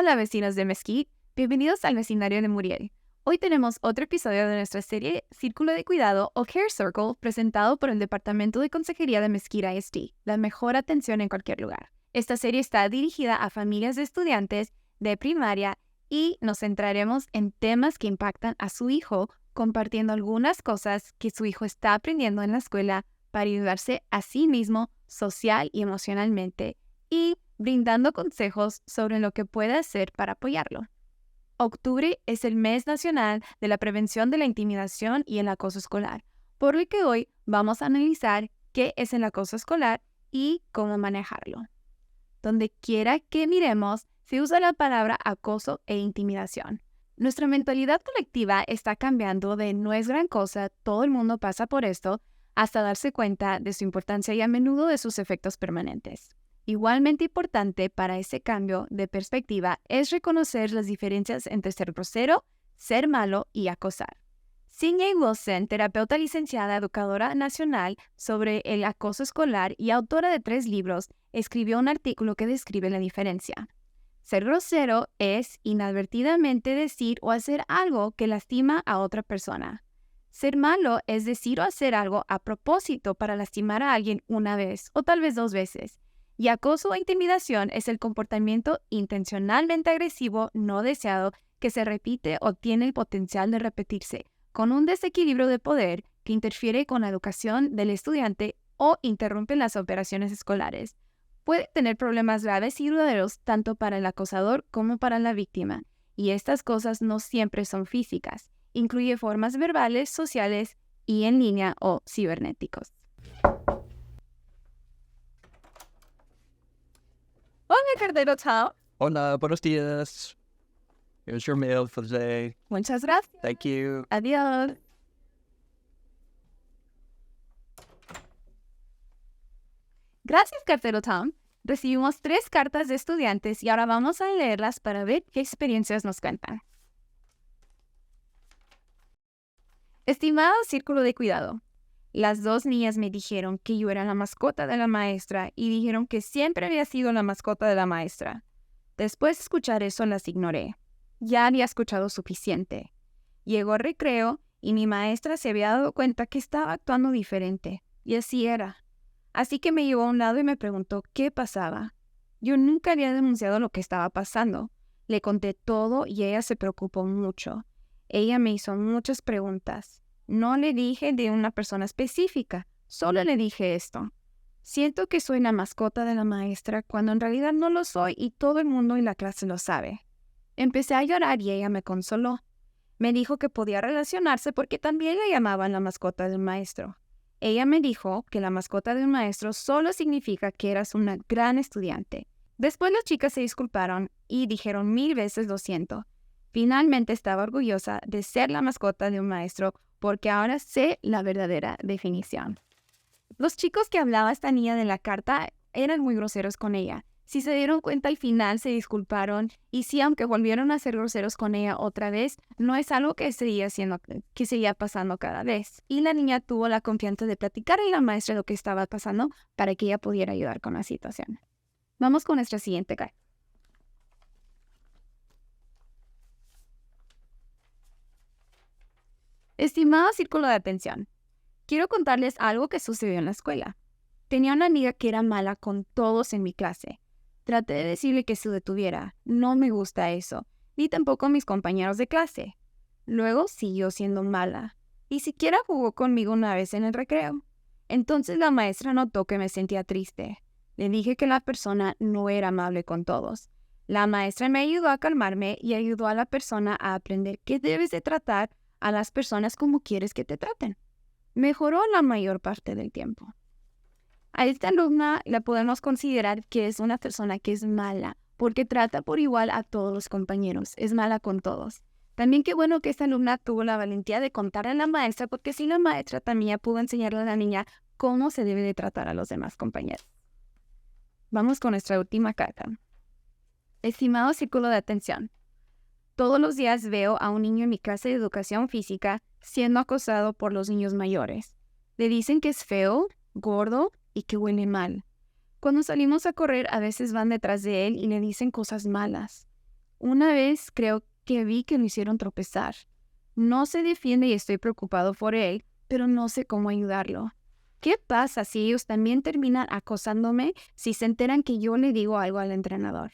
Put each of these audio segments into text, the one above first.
Hola vecinos de Mesquite, bienvenidos al vecindario de Muriel. Hoy tenemos otro episodio de nuestra serie Círculo de Cuidado o Care Circle presentado por el Departamento de Consejería de Mesquite ISD, la mejor atención en cualquier lugar. Esta serie está dirigida a familias de estudiantes de primaria y nos centraremos en temas que impactan a su hijo, compartiendo algunas cosas que su hijo está aprendiendo en la escuela para ayudarse a sí mismo social y emocionalmente y brindando consejos sobre lo que puede hacer para apoyarlo. Octubre es el mes nacional de la prevención de la intimidación y el acoso escolar, por lo que hoy vamos a analizar qué es el acoso escolar y cómo manejarlo. Donde quiera que miremos, se usa la palabra acoso e intimidación. Nuestra mentalidad colectiva está cambiando de no es gran cosa, todo el mundo pasa por esto, hasta darse cuenta de su importancia y a menudo de sus efectos permanentes. Igualmente importante para ese cambio de perspectiva es reconocer las diferencias entre ser grosero, ser malo y acosar. Cindy Wilson, terapeuta licenciada, educadora nacional sobre el acoso escolar y autora de 3 libros, escribió un artículo que describe la diferencia. Ser grosero es inadvertidamente decir o hacer algo que lastima a otra persona. Ser malo es decir o hacer algo a propósito para lastimar a alguien una vez o tal vez 2 veces. Y acoso o intimidación es el comportamiento intencionalmente agresivo no deseado que se repite o tiene el potencial de repetirse, con un desequilibrio de poder que interfiere con la educación del estudiante o interrumpe las operaciones escolares. Puede tener problemas graves y duraderos tanto para el acosador como para la víctima, y estas cosas no siempre son físicas, incluye formas verbales, sociales y en línea o cibernéticos. Hola, Cartero, chao. Hola, buenos días. Here's your mail for the day. Muchas gracias. Thank you. Adiós. Gracias, Cartero Tom. Recibimos 3 cartas de estudiantes y ahora vamos a leerlas para ver qué experiencias nos cuentan. Estimado Círculo de Cuidado, las 2 niñas me dijeron que yo era la mascota de la maestra y dijeron que siempre había sido la mascota de la maestra. Después de escuchar eso las ignoré. Ya había escuchado suficiente. Llegó el recreo y mi maestra se había dado cuenta que estaba actuando diferente, y así era. Así que me llevó a un lado y me preguntó qué pasaba. Yo nunca había denunciado lo que estaba pasando. Le conté todo y ella se preocupó mucho. Ella me hizo muchas preguntas. No le dije de una persona específica, solo le dije esto. Siento que soy la mascota de la maestra cuando en realidad no lo soy y todo el mundo en la clase lo sabe. Empecé a llorar y ella me consoló. Me dijo que podía relacionarse porque también le llamaban la mascota del maestro. Ella me dijo que la mascota de un maestro solo significa que eras una gran estudiante. Después las chicas se disculparon y dijeron 1000 veces lo siento. Finalmente estaba orgullosa de ser la mascota de un maestro porque ahora sé la verdadera definición. Los chicos que hablaba esta niña de la carta eran muy groseros con ella. Si se dieron cuenta al final se disculparon y sí, aunque volvieron a ser groseros con ella otra vez, no es algo que seguía pasando cada vez. Y la niña tuvo la confianza de platicarle a la maestra lo que estaba pasando para que ella pudiera ayudar con la situación. Vamos con nuestra siguiente carta. Estimado Círculo de Atención, quiero contarles algo que sucedió en la escuela. Tenía una amiga que era mala con todos en mi clase. Traté de decirle que se detuviera. No me gusta eso, ni tampoco mis compañeros de clase. Luego siguió siendo mala. Ni siquiera jugó conmigo una vez en el recreo. Entonces la maestra notó que me sentía triste. Le dije que la persona no era amable con todos. La maestra me ayudó a calmarme y ayudó a la persona a aprender que debes de tratar a las personas como quieres que te traten. Mejoró la mayor parte del tiempo. A esta alumna la podemos considerar que es una persona que es mala, porque trata por igual a todos los compañeros, es mala con todos. También qué bueno que esta alumna tuvo la valentía de contarle a la maestra, porque si la maestra también pudo enseñarle a la niña cómo se debe de tratar a los demás compañeros. Vamos con nuestra última carta. Estimado Círculo de Atención, todos los días veo a un niño en mi clase de educación física siendo acosado por los niños mayores. Le dicen que es feo, gordo y que huele mal. Cuando salimos a correr, a veces van detrás de él y le dicen cosas malas. Una vez creo que vi que lo hicieron tropezar. No se defiende y estoy preocupado por él, pero no sé cómo ayudarlo. ¿Qué pasa si ellos también terminan acosándome si se enteran que yo le digo algo al entrenador?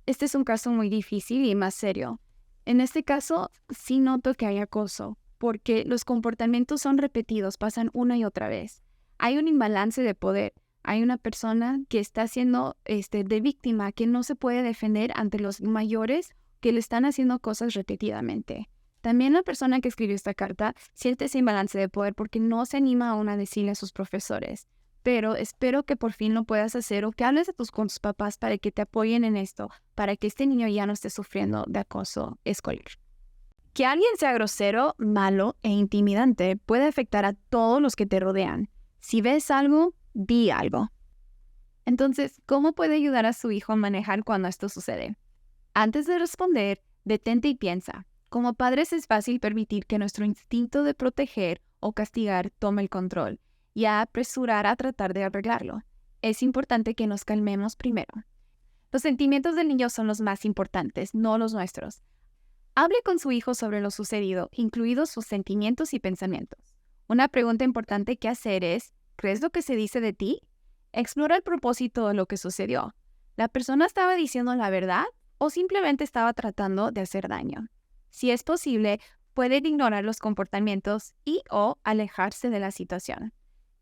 Este es un caso muy difícil y más serio. En este caso, sí noto que hay acoso, porque los comportamientos son repetidos, pasan una y otra vez. Hay un imbalance de poder. Hay una persona que está siendo de víctima, que no se puede defender ante los mayores que le están haciendo cosas repetidamente. También la persona que escribió esta carta siente ese imbalance de poder porque no se anima aún a decirle a sus profesores. Pero espero que por fin lo puedas hacer o que hables con tus papás para que te apoyen en esto, para que este niño ya no esté sufriendo de acoso escolar. Que alguien sea grosero, malo e intimidante puede afectar a todos los que te rodean. Si ves algo, di algo. Entonces, ¿cómo puede ayudar a su hijo a manejar cuando esto sucede? Antes de responder, detente y piensa. Como padres es fácil permitir que nuestro instinto de proteger o castigar tome el control y a apresurar a tratar de arreglarlo. Es importante que nos calmemos primero. Los sentimientos del niño son los más importantes, no los nuestros. Hable con su hijo sobre lo sucedido, incluidos sus sentimientos y pensamientos. Una pregunta importante que hacer es, ¿crees lo que se dice de ti? Explora el propósito de lo que sucedió. ¿La persona estaba diciendo la verdad o simplemente estaba tratando de hacer daño? Si es posible, pueden ignorar los comportamientos y o alejarse de la situación.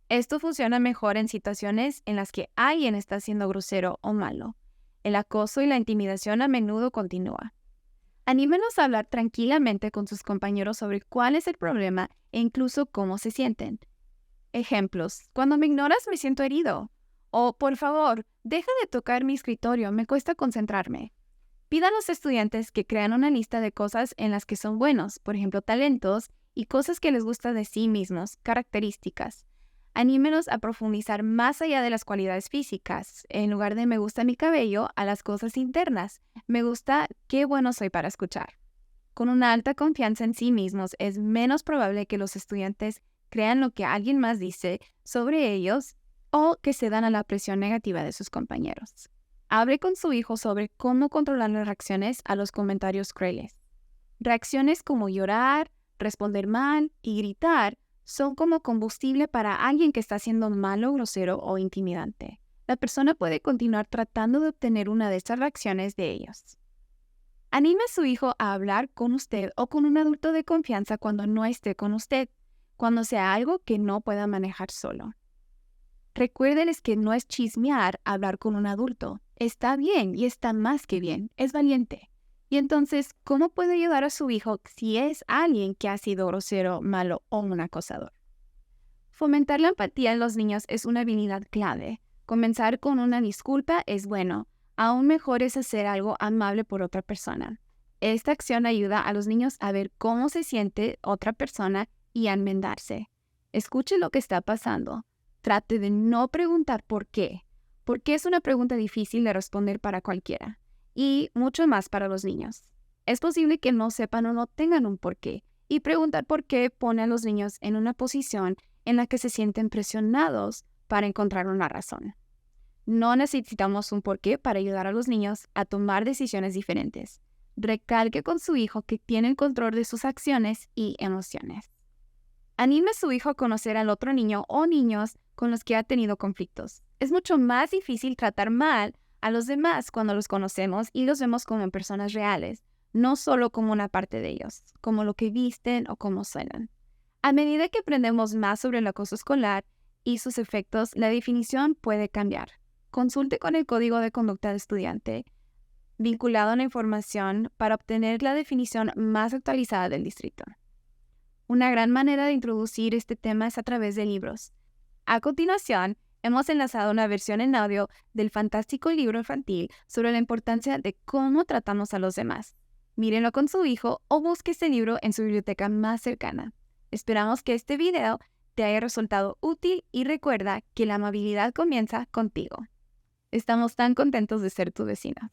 Esto funciona mejor en situaciones en las que alguien está siendo grosero o malo. El acoso y la intimidación a menudo continúa. Anímenos a hablar tranquilamente con sus compañeros sobre cuál es el problema e incluso cómo se sienten. Ejemplos: cuando me ignoras me siento herido. O, por favor, deja de tocar mi escritorio, me cuesta concentrarme. Pida a los estudiantes que crean una lista de cosas en las que son buenos, por ejemplo, talentos, y cosas que les gusta de sí mismos, características. Anímenos a profundizar más allá de las cualidades físicas. En lugar de me gusta mi cabello, a las cosas internas. Me gusta qué bueno soy para escuchar. Con una alta confianza en sí mismos, es menos probable que los estudiantes crean lo que alguien más dice sobre ellos o que se dan a la presión negativa de sus compañeros. Hable con su hijo sobre cómo controlar las reacciones a los comentarios crueles. Reacciones como llorar, responder mal y gritar son como combustible para alguien que está siendo malo, grosero o intimidante. La persona puede continuar tratando de obtener una de estas reacciones de ellos. Anime a su hijo a hablar con usted o con un adulto de confianza cuando no esté con usted, cuando sea algo que no pueda manejar solo. Recuérdenles que no es chismear hablar con un adulto. Está bien y está más que bien, es valiente. Y entonces, ¿cómo puede ayudar a su hijo si es alguien que ha sido grosero, malo o un acosador? Fomentar la empatía en los niños es una habilidad clave. Comenzar con una disculpa es bueno. Aún mejor es hacer algo amable por otra persona. Esta acción ayuda a los niños a ver cómo se siente otra persona y a enmendarse. Escuche lo que está pasando. Trate de no preguntar por qué, porque es una pregunta difícil de responder para cualquiera, y mucho más para los niños. Es posible que no sepan o no tengan un porqué, y preguntar por qué pone a los niños en una posición en la que se sienten presionados para encontrar una razón. No necesitamos un porqué para ayudar a los niños a tomar decisiones diferentes. Recalque con su hijo que tiene el control de sus acciones y emociones. Anime a su hijo a conocer al otro niño o niños con los que ha tenido conflictos. Es mucho más difícil tratar mal a los demás cuando los conocemos y los vemos como personas reales, no solo como una parte de ellos, como lo que visten o cómo suenan. A medida que aprendemos más sobre el acoso escolar y sus efectos, la definición puede cambiar. Consulte con el Código de Conducta de Estudiante vinculado a la información para obtener la definición más actualizada del distrito. Una gran manera de introducir este tema es a través de libros. A continuación, hemos enlazado una versión en audio del fantástico libro infantil sobre la importancia de cómo tratamos a los demás. Mírenlo con su hijo o busque este libro en su biblioteca más cercana. Esperamos que este video te haya resultado útil y recuerda que la amabilidad comienza contigo. Estamos tan contentos de ser tu vecina.